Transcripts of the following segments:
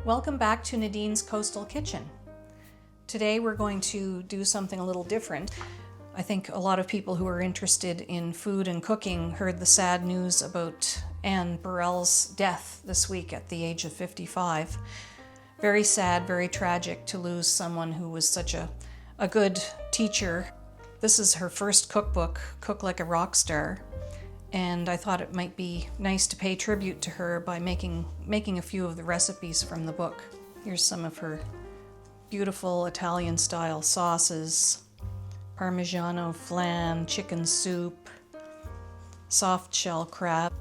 Welcome back to Nadine's Coastal Kitchen. Today we're going to do something a little different. I think a lot of people who are interested in food and cooking heard the sad news about Anne Burrell's death this week at the age of 55. Very sad, very tragic to lose someone who was such a good teacher. This is her first cookbook, Cook Like a Rock Star, and I thought it might be nice to pay tribute to her by making a few of the recipes from the book. Here's some of her beautiful Italian-style sauces: Parmigiano flan, chicken soup, soft shell crab,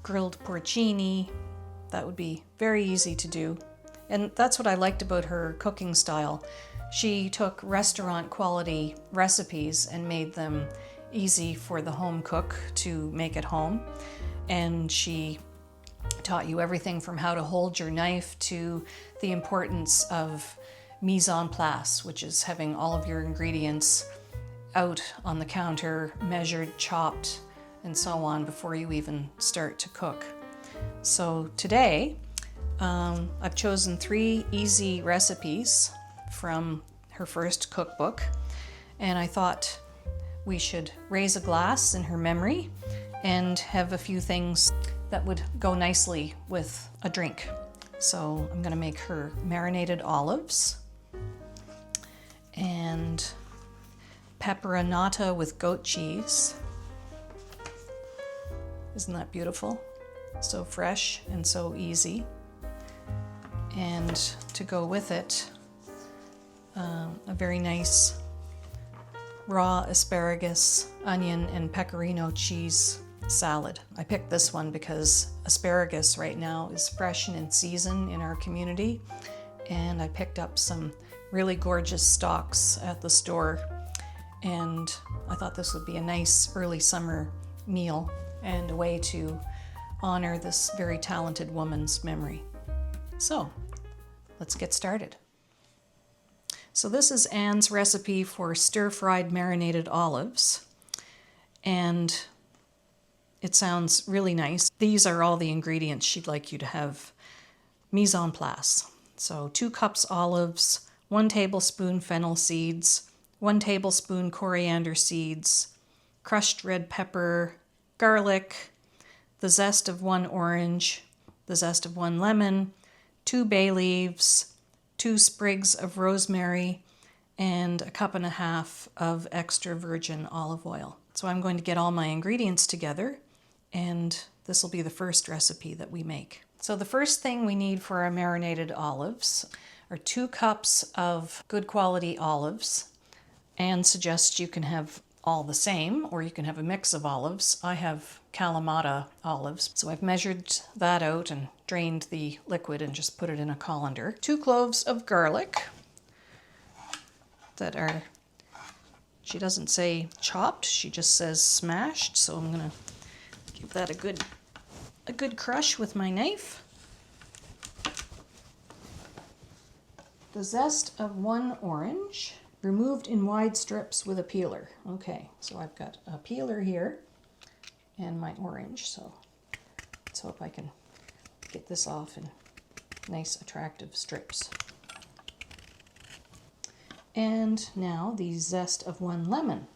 grilled porcini. That would be very easy to do. And that's what I liked about her cooking style. She took restaurant quality recipes and made them easy for the home cook to make at home. And she taught you everything from how to hold your knife to the importance of mise en place, which is having all of your ingredients out on the counter, measured, chopped, and so on before you even start to cook. So today, I've chosen 3 easy recipes from her first cookbook, and I thought we should raise a glass in her memory and have a few things that would go nicely with a drink. So I'm going to make her marinated olives and pepperonata with goat cheese. Isn't that beautiful? So fresh and so easy. And to go with it, a very nice raw asparagus, onion, and pecorino cheese salad. I picked this one because asparagus right now is fresh and in season in our community, and I picked up some really gorgeous stalks at the store, and I thought this would be a nice early summer meal and a way to honor this very talented woman's memory. So let's get started. So this is Anne's recipe for stir-fried marinated olives, and it sounds really nice. These are all the ingredients she'd like you to have mise en place. So 2 cups olives, 1 tablespoon fennel seeds, 1 tablespoon coriander seeds, crushed red pepper, garlic, the zest of 1 orange, the zest of 1 lemon, 2 bay leaves, 2 sprigs of rosemary, and 1.5 cups of extra virgin olive oil. So I'm going to get all my ingredients together, and this will be the first recipe that we make. So the first thing we need for our marinated olives are 2 cups of good quality olives. Anne suggests you can have all the same, or you can have a mix of olives. I have Kalamata olives, so I've measured that out and drained the liquid and just put it in a colander. 2 cloves of garlic that are, she doesn't say chopped, she just says smashed, so I'm gonna give that a good crush with my knife. The zest of 1 orange, removed in wide strips with a peeler. Okay, so I've got a peeler here and my orange, so let's hope I can get this off in nice attractive strips. And now the zest of 1 lemon,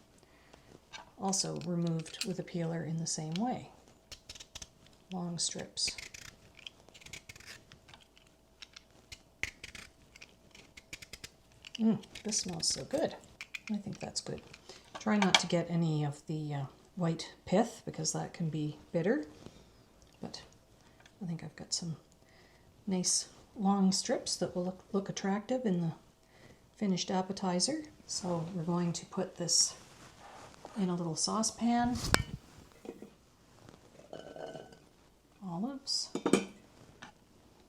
also removed with a peeler in the same way. Long strips. This smells so good. I think that's good. Try not to get any of the white pith because that can be bitter, but I think I've got some nice long strips that will look attractive in the finished appetizer. So we're going to put this in a little saucepan. Olives,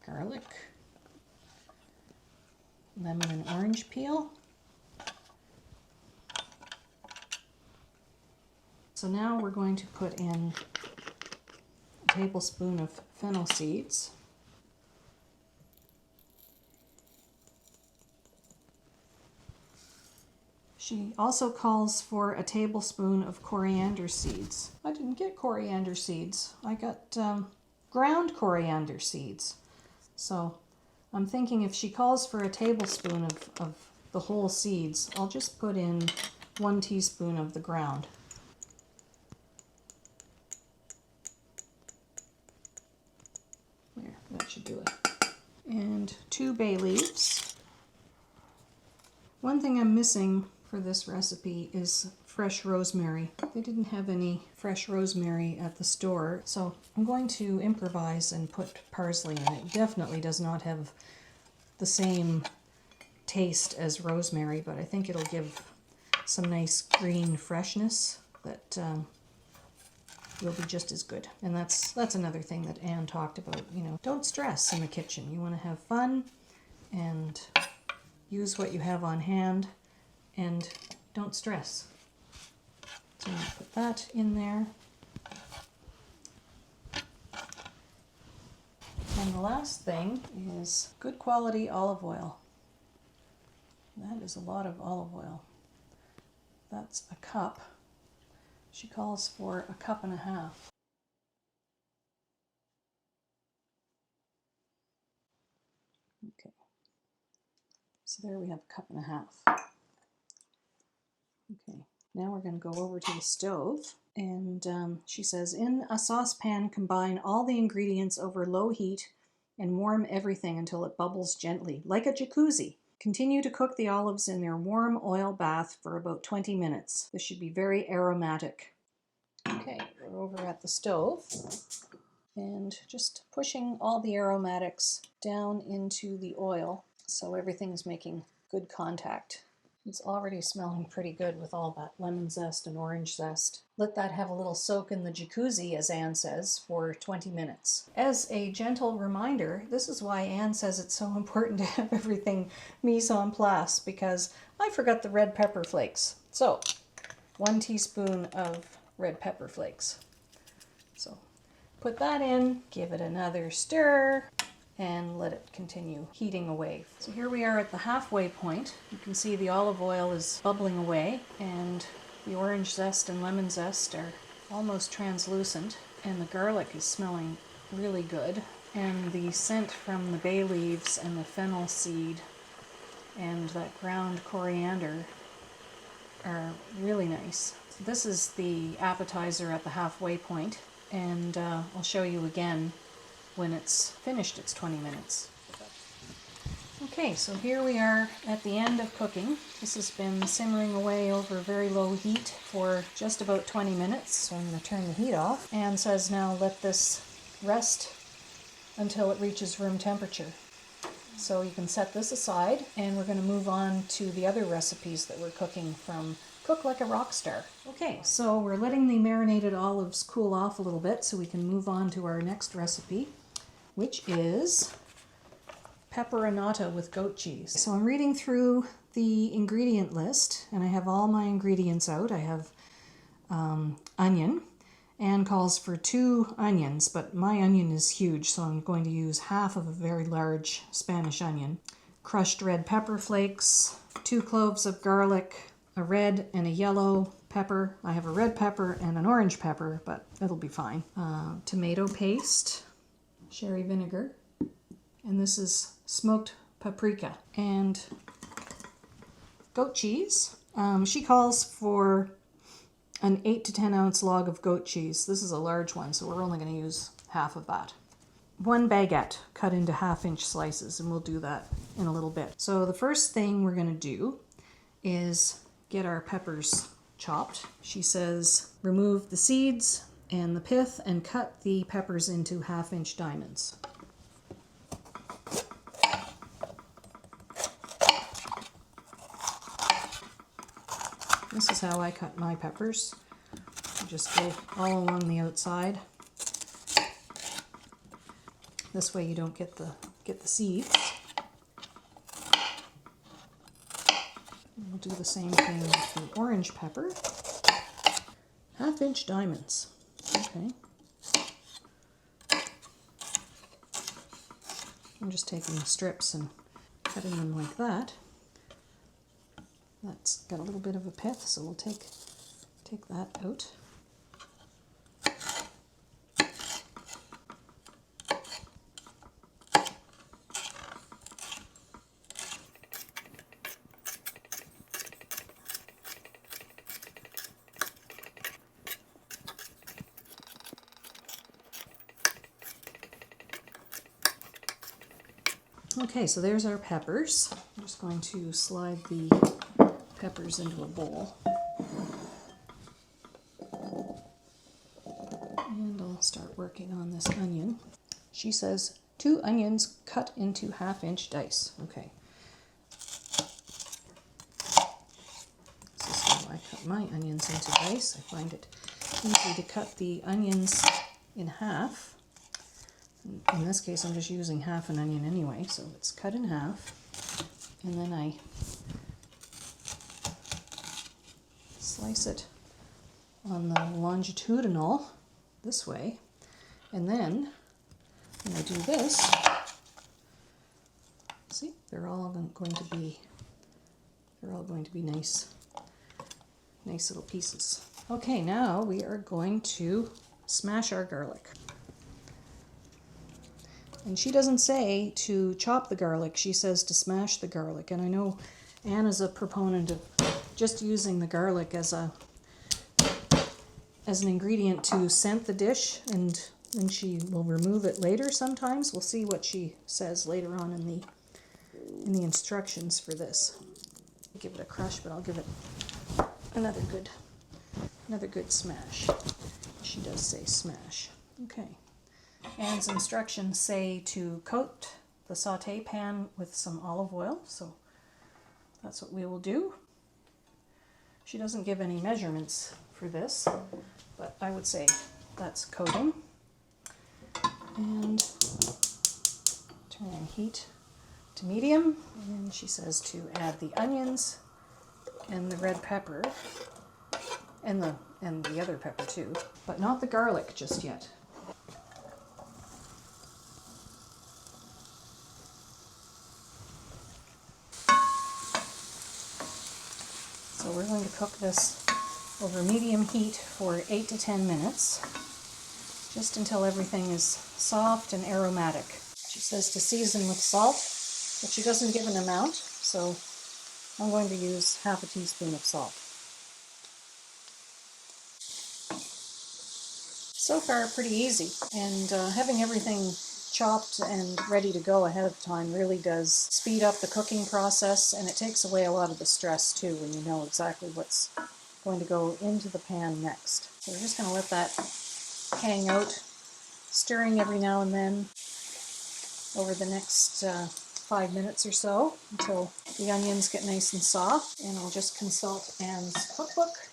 garlic, lemon and orange peel. So now we're going to put in a tablespoon of fennel seeds. She also calls for a tablespoon of coriander seeds. I didn't get coriander seeds. I got ground coriander seeds. So I'm thinking if she calls for a tablespoon of the whole seeds, I'll just put in 1 teaspoon of the ground. There, that should do it. And 2 bay leaves. One thing I'm missing for this recipe is fresh rosemary. They didn't have any fresh rosemary at the store, so I'm going to improvise and put parsley in. It definitely does not have the same taste as rosemary, but I think it'll give some nice green freshness that will be just as good. And that's another thing that Anne talked about, you know, don't stress in the kitchen. You want to have fun and use what you have on hand and don't stress. So I'm going to put that in there. And the last thing is good quality olive oil. That is a lot of olive oil. That's a cup. She calls for 1.5 cups. Okay. So there we have 1.5 cups. Okay. Now we're going to go over to the stove, and she says, in a saucepan, combine all the ingredients over low heat and warm everything until it bubbles gently, like a jacuzzi. Continue to cook the olives in their warm oil bath for about 20 minutes. This should be very aromatic. Okay, we're over at the stove and just pushing all the aromatics down into the oil so everything's making good contact. It's already smelling pretty good with all that lemon zest and orange zest. Let that have a little soak in the jacuzzi, as Anne says, for 20 minutes. As a gentle reminder, this is why Anne says it's so important to have everything mise en place, because I forgot the red pepper flakes. So, 1 teaspoon of red pepper flakes. So, put that in, give it another stir, and let it continue heating away. So here we are at the halfway point. You can see the olive oil is bubbling away and the orange zest and lemon zest are almost translucent, and the garlic is smelling really good, and the scent from the bay leaves and the fennel seed and that ground coriander are really nice. So this is the appetizer at the halfway point, and I'll show you again when it's finished its 20 minutes. Okay, so here we are at the end of cooking. This has been simmering away over very low heat for just about 20 minutes, so I'm going to turn the heat off. Anne says now let this rest until it reaches room temperature. So you can set this aside, and we're going to move on to the other recipes that we're cooking from Cook Like a Rock Star. Okay, so we're letting the marinated olives cool off a little bit so we can move on to our next recipe, which is pepperonata with goat cheese. So I'm reading through the ingredient list, and I have all my ingredients out. I have onion. Anne calls for 2 onions, but my onion is huge, so I'm going to use half of a very large Spanish onion. Crushed red pepper flakes, 2 cloves of garlic, a red and a yellow pepper. I have a red pepper and an orange pepper, but it'll be fine. Tomato paste, sherry vinegar, and this is smoked paprika. And goat cheese. She calls for an 8 to 10 ounce log of goat cheese. This is a large one, so we're only going to use half of that. 1 baguette cut into 1/2-inch slices, and we'll do that in a little bit. So the first thing we're going to do is get our peppers chopped. She says remove the seeds and the pith and cut the peppers into 1/2-inch diamonds. This is how I cut my peppers. I just go all along the outside. This way you don't get the seeds. We'll do the same thing with the orange pepper. 1/2-inch diamonds. Okay. I'm just taking the strips and cutting them like that. That's got a little bit of a pith, so we'll take that out. Okay, so there's our peppers. I'm just going to slide the peppers into a bowl. And I'll start working on this onion. She says 2 onions cut into 1/2-inch dice. Okay. This is how I cut my onions into dice. I find it easy to cut the onions in half. In this case, I'm just using half an onion anyway, so it's cut in half. And then I slice it on the longitudinal this way. And then when I do this, see, they're all going to be nice little pieces. Okay, now we are going to smash our garlic. And she doesn't say to chop the garlic, she says to smash the garlic. And I know Anne is a proponent of just using the garlic as an ingredient to scent the dish, and then she will remove it later sometimes. We'll see what she says later on in the instructions for this. I'll give it a crush, but I'll give it another good smash. She does say smash. Okay. Anne's instructions say to coat the sauté pan with some olive oil, so that's what we will do. She doesn't give any measurements for this, but I would say that's coating. And turn heat to medium, and she says to add the onions and the red pepper and the other pepper too, but not the garlic just yet. So we're going to cook this over medium heat for 8 to 10 minutes, just until everything is soft and aromatic. She says to season with salt, but she doesn't give an amount, so I'm going to use 1/2 teaspoon of salt. So far, pretty easy, and having everything chopped and ready to go ahead of time really does speed up the cooking process, and it takes away a lot of the stress too when you know exactly what's going to go into the pan next. So we're just going to let that hang out, stirring every now and then over the next 5 minutes or so until the onions get nice and soft, and I'll just consult Anne's cookbook.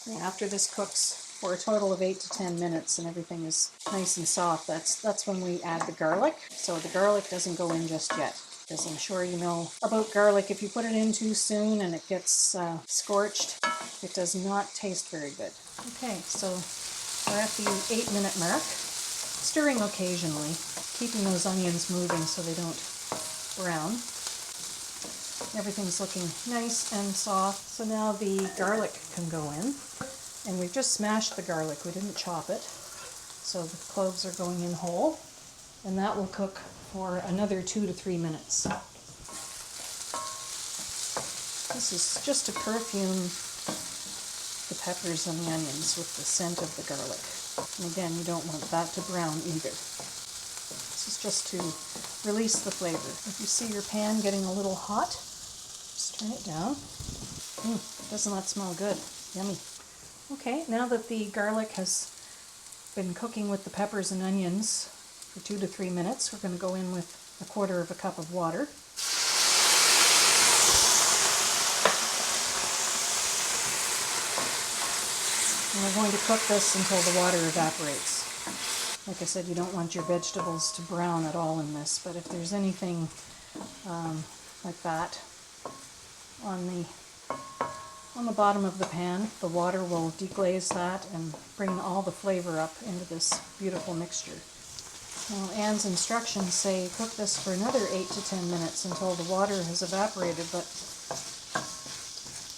And after this cooks for a total of 8 to 10 minutes and everything is nice and soft, that's when we add the garlic. So the garlic doesn't go in just yet, because I'm sure you know about garlic. If you put it in too soon and it gets scorched, it does not taste very good. Okay, so we're at the 8-minute mark, stirring occasionally, keeping those onions moving so they don't brown. Everything's looking nice and soft, so now the garlic can go in. And we've just smashed the garlic, we didn't chop it, so the cloves are going in whole, and that will cook for another 2 to 3 minutes. This is just to perfume the peppers and the onions with the scent of the garlic. And again, you don't want that to brown either. This is just to release the flavor. If you see your pan getting a little hot, just turn it down. Doesn't that smell good? Yummy. Okay, now that the garlic has been cooking with the peppers and onions for 2 to 3 minutes, we're going to go in with 1/4 cup of water. And we're going to cook this until the water evaporates. Like I said, you don't want your vegetables to brown at all in this, but if there's anything like that on the bottom of the pan, the water will deglaze that and bring all the flavor up into this beautiful mixture. Now, Anne's instructions say cook this for another 8 to 10 minutes until the water has evaporated, but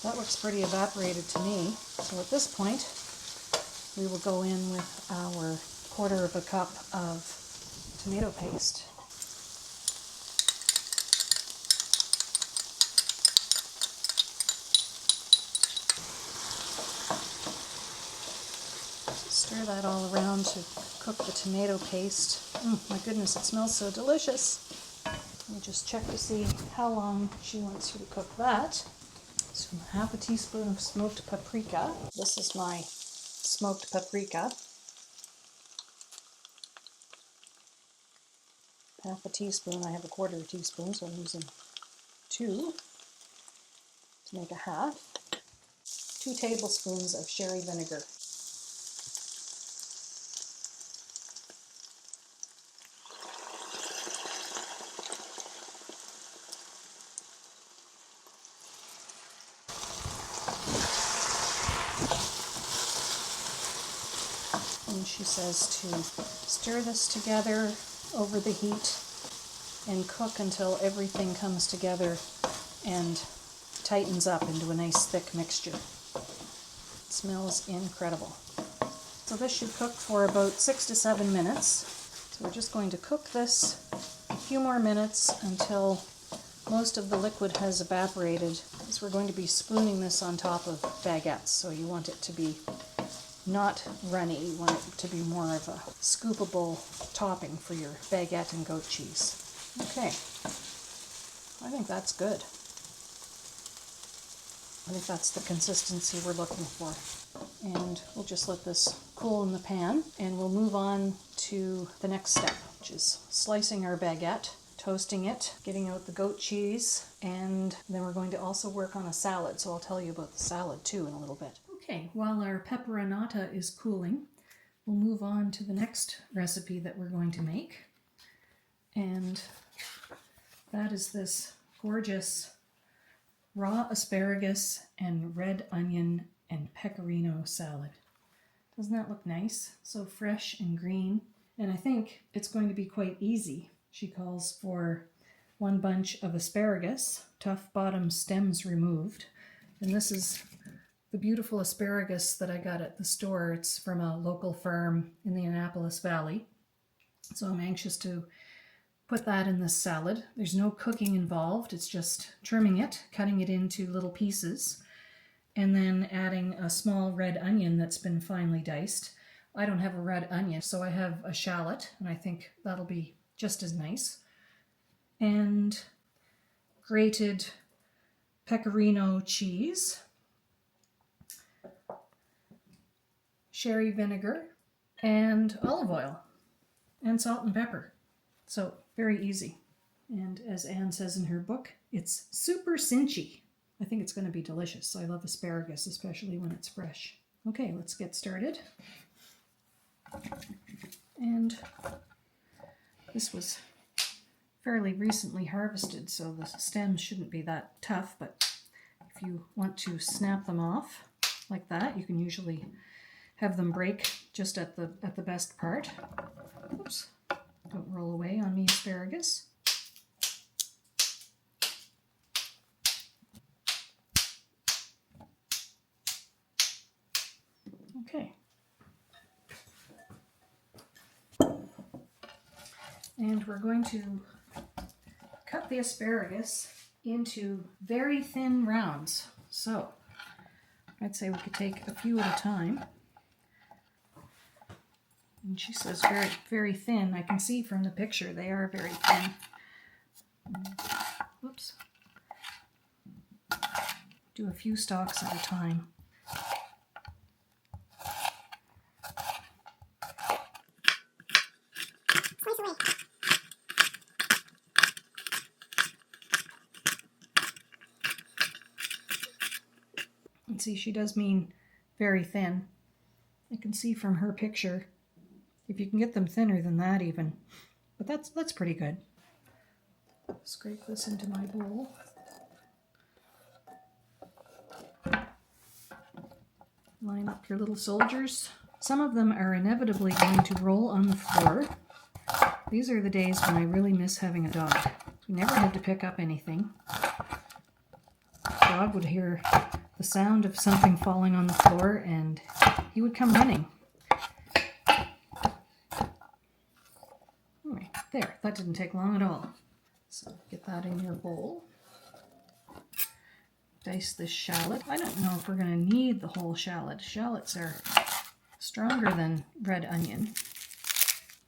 that looks pretty evaporated to me. So at this point, we will go in with our 1/4 cup of tomato paste. Stir that all around to cook the tomato paste. My goodness, it smells so delicious. Let me just check to see how long she wants you to cook that. So half a teaspoon of smoked paprika. This is my smoked paprika. Half a teaspoon. I have a quarter teaspoon, so I'm using 2 to make a half. 2 tablespoons of sherry vinegar. And she says to stir this together over the heat and cook until everything comes together and tightens up into a nice thick mixture. It smells incredible. So this should cook for about 6 to 7 minutes. So we're just going to cook this a few more minutes until most of the liquid has evaporated. So we're going to be spooning this on top of baguettes, so you want it to be not runny. You want it to be more of a scoopable topping for your baguette and goat cheese. Okay, I think that's good. I think that's the consistency we're looking for. And we'll just let this cool in the pan, and we'll move on to the next step, which is slicing our baguette, toasting it, getting out the goat cheese, and then we're going to also work on a salad, so I'll tell you about the salad too in a little bit. Okay, while our pepperonata is cooling, we'll move on to the next recipe that we're going to make, and that is this gorgeous raw asparagus and red onion and pecorino salad. Doesn't that look nice? So fresh and green. And I think it's going to be quite easy. She calls for 1 bunch of asparagus, tough bottom stems removed. And this is the beautiful asparagus that I got at the store. It's from a local farm in the Annapolis Valley. So I'm anxious to put that in this salad. There's no cooking involved. It's just trimming it, cutting it into little pieces, and then adding a small red onion that's been finely diced. I don't have a red onion, so I have a shallot, and I think that'll be just as nice. And grated pecorino cheese, sherry vinegar, and olive oil, and salt and pepper. So very easy. And as Anne says in her book, it's super cinchy. I think it's going to be delicious. I love asparagus, especially when it's fresh. Okay, let's get started. And this was fairly recently harvested, so the stems shouldn't be that tough, but if you want to snap them off like that, you can usually have them break just at the best part. Oops. Don't roll away on me, asparagus. Okay. And we're going to cut the asparagus into very thin rounds. So I'd say we could take a few at a time. And she says very, very thin. I can see from the picture they are very thin. Whoops. Do a few stalks at a time. And see, she does mean very thin. I can see from her picture. If you can get them thinner than that even. But that's pretty good. Scrape this into my bowl. Line up your little soldiers. Some of them are inevitably going to roll on the floor. These are the days when I really miss having a dog. We never had to pick up anything. The dog would hear the sound of something falling on the floor and he would come running. There, that didn't take long at all. So get that in your bowl. Dice this shallot. I don't know if we're going to need the whole shallot. Shallots are stronger than red onion.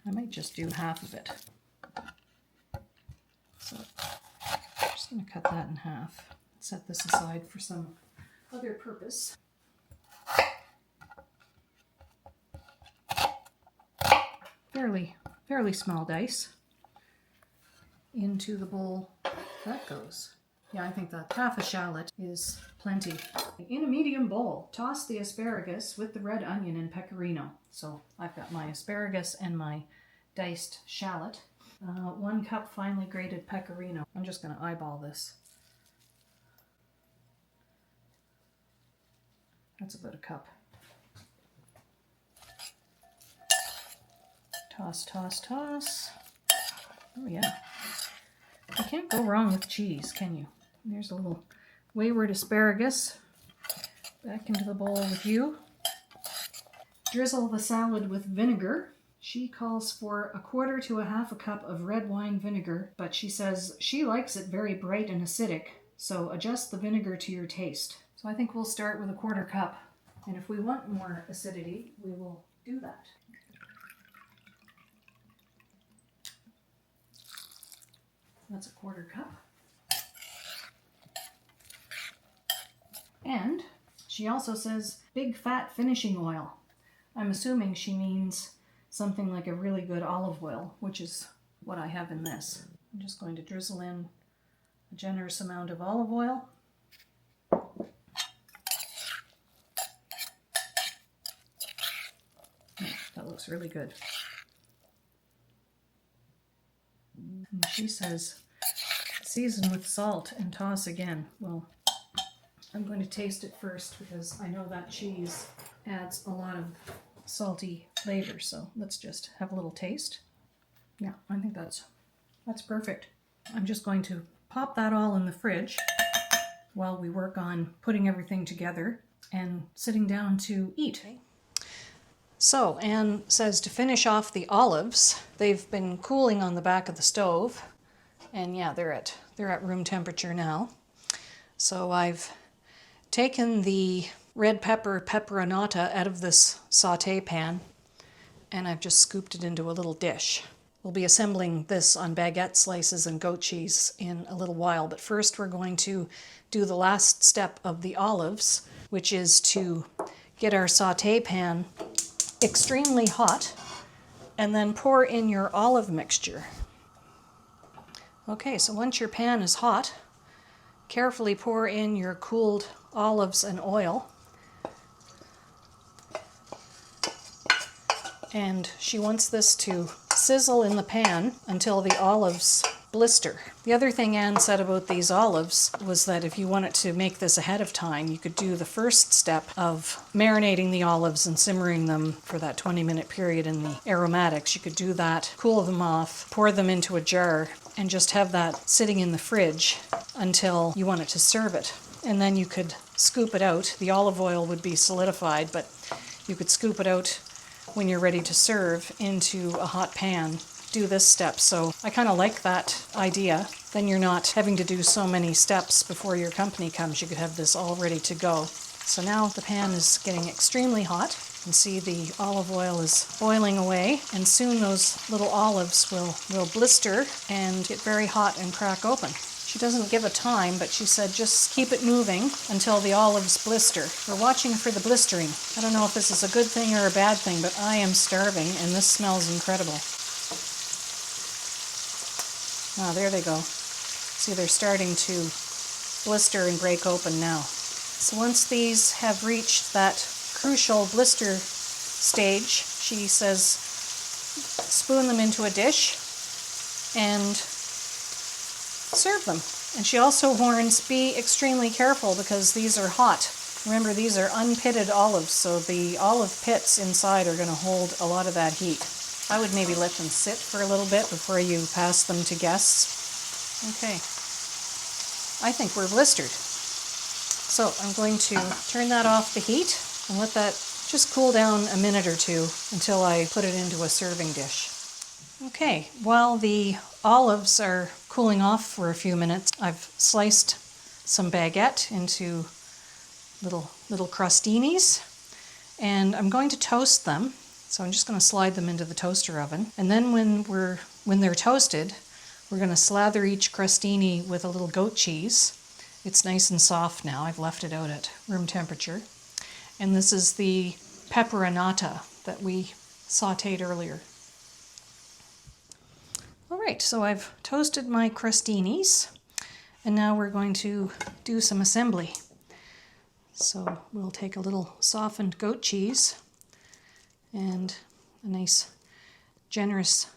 I might just do half of it. So Just going to cut that in half. Set this aside for some other purpose. Fairly small dice. Into the bowl that goes. Yeah, I think that half a shallot is plenty. In a medium bowl, toss the asparagus with the red onion and pecorino. So I've got my asparagus and my diced shallot. 1 cup finely grated pecorino. I'm just going to eyeball this. That's about a cup. Toss, toss, toss. Oh yeah. You can't go wrong with cheese, can you? There's a little wayward asparagus. Back into the bowl with you. Drizzle the salad with vinegar. She calls for 1/4 to 1/2 cup of red wine vinegar, but she says she likes it very bright and acidic, so adjust the vinegar to your taste. So I think we'll start with 1/4 cup, and if we want more acidity, we will do that. That's 1/4 cup. And she also says big fat finishing oil. I'm assuming she means something like a really good olive oil, which is what I have in this. I'm just going to drizzle in a generous amount of olive oil. That looks really good. And she says, season with salt and toss again. Well, I'm going to taste it first because I know that cheese adds a lot of salty flavor. So let's just have a little taste. Yeah, I think that's perfect. I'm just going to pop that all in the fridge while we work on putting everything together and sitting down to eat. So Anne says to finish off the olives, they've been cooling on the back of the stove, and yeah, they're at room temperature now. So I've taken the red pepperonata out of this sauté pan, and I've just scooped it into a little dish. We'll be assembling this on baguette slices and goat cheese in a little while, but first we're going to do the last step of the olives, which is to get our sauté pan extremely hot and then pour in your olive mixture. Okay, so once your pan is hot, carefully pour in your cooled olives and oil. And she wants this to sizzle in the pan until the olives blister. The other thing Anne said about these olives was that if you wanted to make this ahead of time, you could do the first step of marinating the olives and simmering them for that 20-minute period in the aromatics. You could do that, cool them off, pour them into a jar, and just have that sitting in the fridge until you wanted to serve it. And then you could scoop it out. The olive oil would be solidified, but you could scoop it out when you're ready to serve into a hot pan. Do this step. So I kind of like that idea. Then you're not having to do so many steps before your company comes. You could have this all ready to go. So now the pan is getting extremely hot. You can see the olive oil is boiling away, and soon those little olives will blister and get very hot and crack open. She doesn't give a time, but she said just keep it moving until the olives blister. We're watching for the blistering. I don't know if this is a good thing or a bad thing, but I am starving and this smells incredible. Ah, there they go. See, they're starting to blister and break open now. So once these have reached that crucial blister stage, she says spoon them into a dish and serve them. And she also warns, be extremely careful because these are hot. Remember, these are unpitted olives, so the olive pits inside are going to hold a lot of that heat. I would maybe let them sit for a little bit before you pass them to guests. Okay, I think we're blistered. So I'm going to turn that off the heat and let that just cool down a minute or two until I put it into a serving dish. Okay, while the olives are cooling off for a few minutes, I've sliced some baguette into little crostinis, and I'm going to toast them. So I'm just going to slide them into the toaster oven, and then when they're toasted, We're going to slather each crostini with a little goat cheese. It's nice and soft now. I've left it out at room temperature. And this is the pepperonata that we sautéed earlier. All right, so I've toasted my crostinis, and now we're going to do some assembly. So we'll take a little softened goat cheese and a nice generous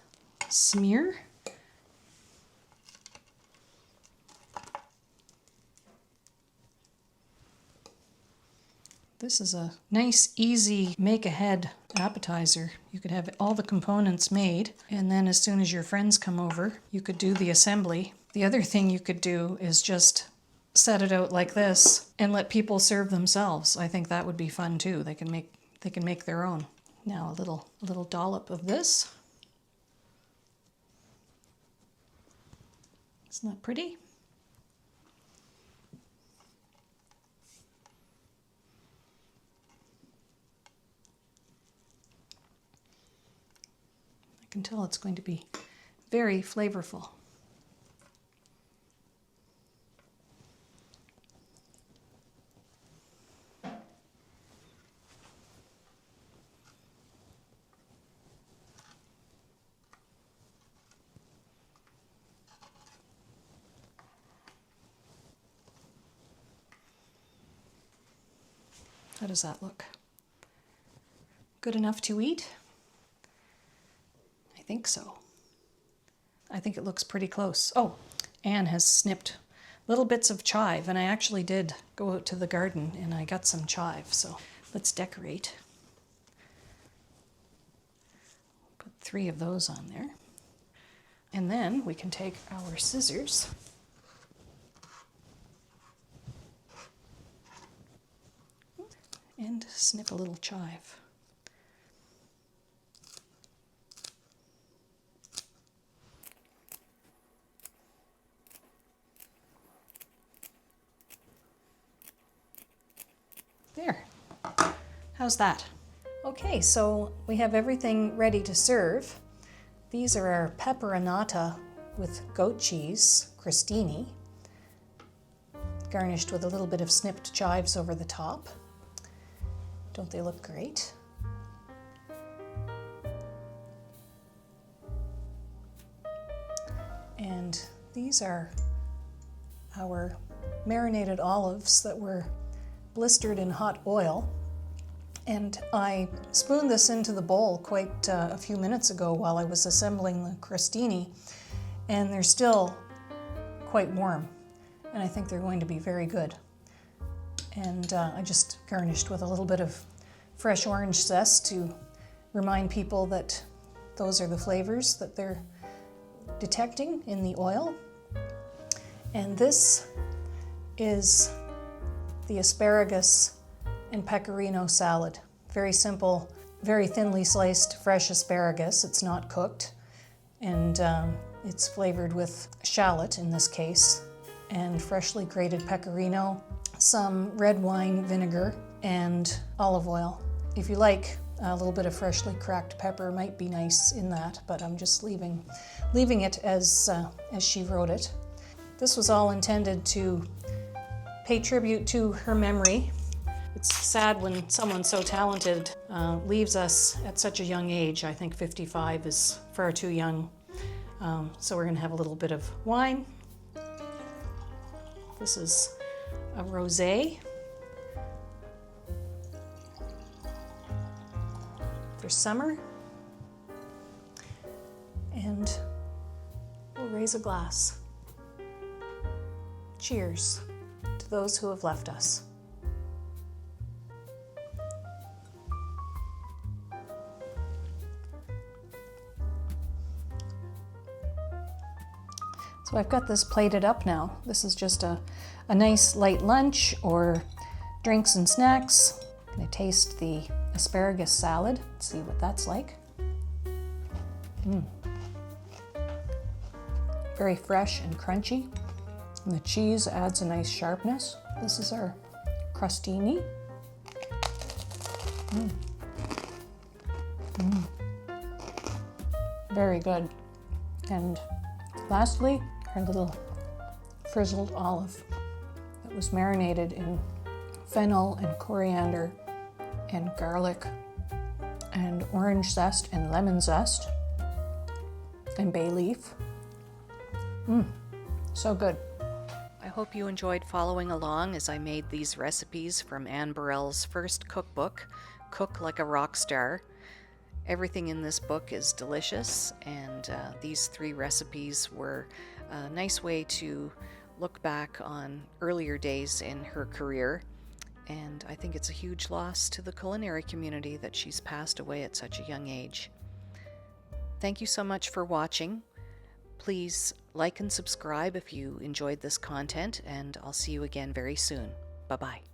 smear. This is a nice, easy, make-ahead appetizer. You could have all the components made, and then as soon as your friends come over, you could do the assembly. The other thing you could do is just set it out like this and let people serve themselves. I think that would be fun too. They can make their own. Now a little dollop of this. Isn't that pretty? I can tell it's going to be very flavorful. How does that look? Good enough to eat? I think so. I think it looks pretty close. Oh, Anne has snipped little bits of chive, and I actually did go out to the garden and I got some chive, so let's decorate. Put 3 of those on there. And then we can take our scissors and snip a little chive. There. How's that? Okay, so we have everything ready to serve. These are our pepperonata with goat cheese, crostini, garnished with a little bit of snipped chives over the top. Don't they look great? And these are our marinated olives that were blistered in hot oil. And I spooned this into the bowl quite a few minutes ago while I was assembling the crostini, and they're still quite warm, and I think they're going to be very good. And I just garnished with a little bit of fresh orange zest to remind people that those are the flavors that they're detecting in the oil. And this is the asparagus and pecorino salad. Very simple, very thinly sliced fresh asparagus. It's not cooked, and it's flavored with shallot in this case, and freshly grated pecorino, some red wine vinegar, and olive oil. If you like, a little bit of freshly cracked pepper might be nice in that, but I'm just leaving it as she wrote it. This was all intended to pay tribute to her memory. It's sad when someone so talented leaves us at such a young age. I think 55 is far too young. So we're going to have a little bit of wine. This is a rosé for summer. And we'll raise a glass. Cheers to those who have left us. So I've got this plated up now. This is just a nice light lunch or drinks and snacks. I'm gonna taste the asparagus salad, see what that's like. Very fresh and crunchy. And the cheese adds a nice sharpness. This is our crostini. Very good. And Lastly, her little frizzled olive that was marinated in fennel and coriander and garlic and orange zest and lemon zest and bay leaf. So good. I hope you enjoyed following along as I made these recipes from Anne Burrell's first cookbook, Cook Like a Rock Star. Everything in this book is delicious, and these 3 recipes were a nice way to look back on earlier days in her career. And I think it's a huge loss to the culinary community that she's passed away at such a young age. Thank you so much for watching. Please like and subscribe if you enjoyed this content, and I'll see you again very soon. Bye-bye.